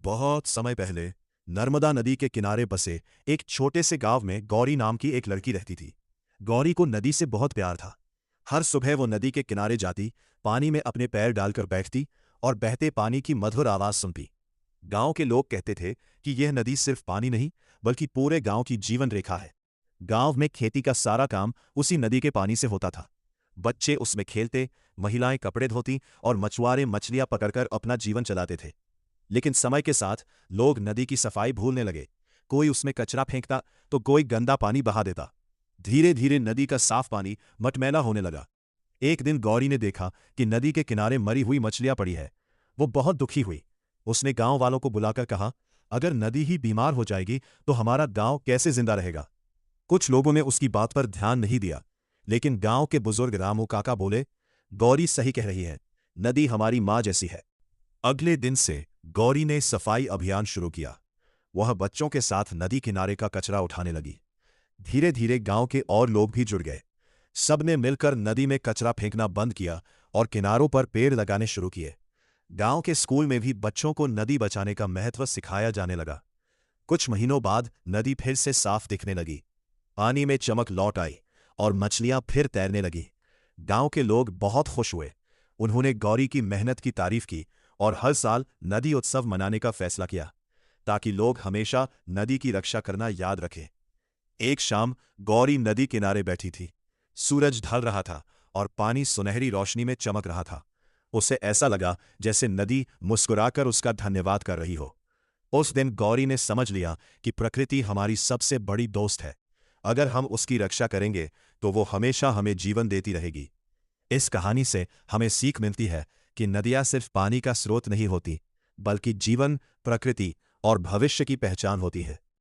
बहुत समय पहले नर्मदा नदी के किनारे बसे एक छोटे से गांव में गौरी नाम की एक लड़की रहती थी। गौरी को नदी से बहुत प्यार था। हर सुबह वो नदी के किनारे जाती, पानी में अपने पैर डालकर बैठती और बहते पानी की मधुर आवाज सुनती। गांव के लोग कहते थे कि यह नदी सिर्फ पानी नहीं, बल्कि पूरे गांव की जीवन रेखा है। गांव में खेती का सारा काम उसी नदी के पानी से होता था। बच्चे उसमें खेलते, महिलाएं कपड़े धोती और मछुआरे मछलियां पकड़कर अपना जीवन चलाते थे। लेकिन समय के साथ लोग नदी की सफाई भूलने लगे। कोई उसमें कचरा फेंकता तो कोई गंदा पानी बहा देता। धीरे धीरे नदी का साफ पानी मटमैला होने लगा। एक दिन गौरी ने देखा कि नदी के किनारे मरी हुई मछलियां पड़ी है। वो बहुत दुखी हुई। उसने गांव वालों को बुलाकर कहा, अगर नदी ही बीमार हो जाएगी तो हमारा गांव कैसे जिंदा रहेगा। कुछ लोगों ने उसकी बात पर ध्यान नहीं दिया, लेकिन गांव के बुजुर्ग रामू काका बोले, गौरी सही कह रही है, नदी हमारी मां जैसी है। अगले दिन से गौरी ने सफाई अभियान शुरू किया। वह बच्चों के साथ नदी किनारे का कचरा उठाने लगी। धीरे धीरे गांव के और लोग भी जुड़ गए। सबने मिलकर नदी में कचरा फेंकना बंद किया और किनारों पर पेड़ लगाने शुरू किए। गांव के स्कूल में भी बच्चों को नदी बचाने का महत्व सिखाया जाने लगा। कुछ महीनों बाद नदी फिर से साफ दिखने लगी। पानी में चमक लौट आई और मछलियां फिर तैरने लगी। गांव के लोग बहुत खुश हुए। उन्होंने गौरी की मेहनत की तारीफ की और हर साल नदी उत्सव मनाने का फैसला किया, ताकि लोग हमेशा नदी की रक्षा करना याद रखें। एक शाम गौरी नदी किनारे बैठी थी। सूरज ढल रहा था और पानी सुनहरी रोशनी में चमक रहा था। उसे ऐसा लगा जैसे नदी मुस्कुराकर उसका धन्यवाद कर रही हो। उस दिन गौरी ने समझ लिया कि प्रकृति हमारी सबसे बड़ी दोस्त है। अगर हम उसकी रक्षा करेंगे तो वो हमेशा हमें जीवन देती रहेगी। इस कहानी से हमें सीख मिलती है कि नदियां सिर्फ पानी का स्रोत नहीं होती, बल्कि जीवन, प्रकृति और भविष्य की पहचान होती है।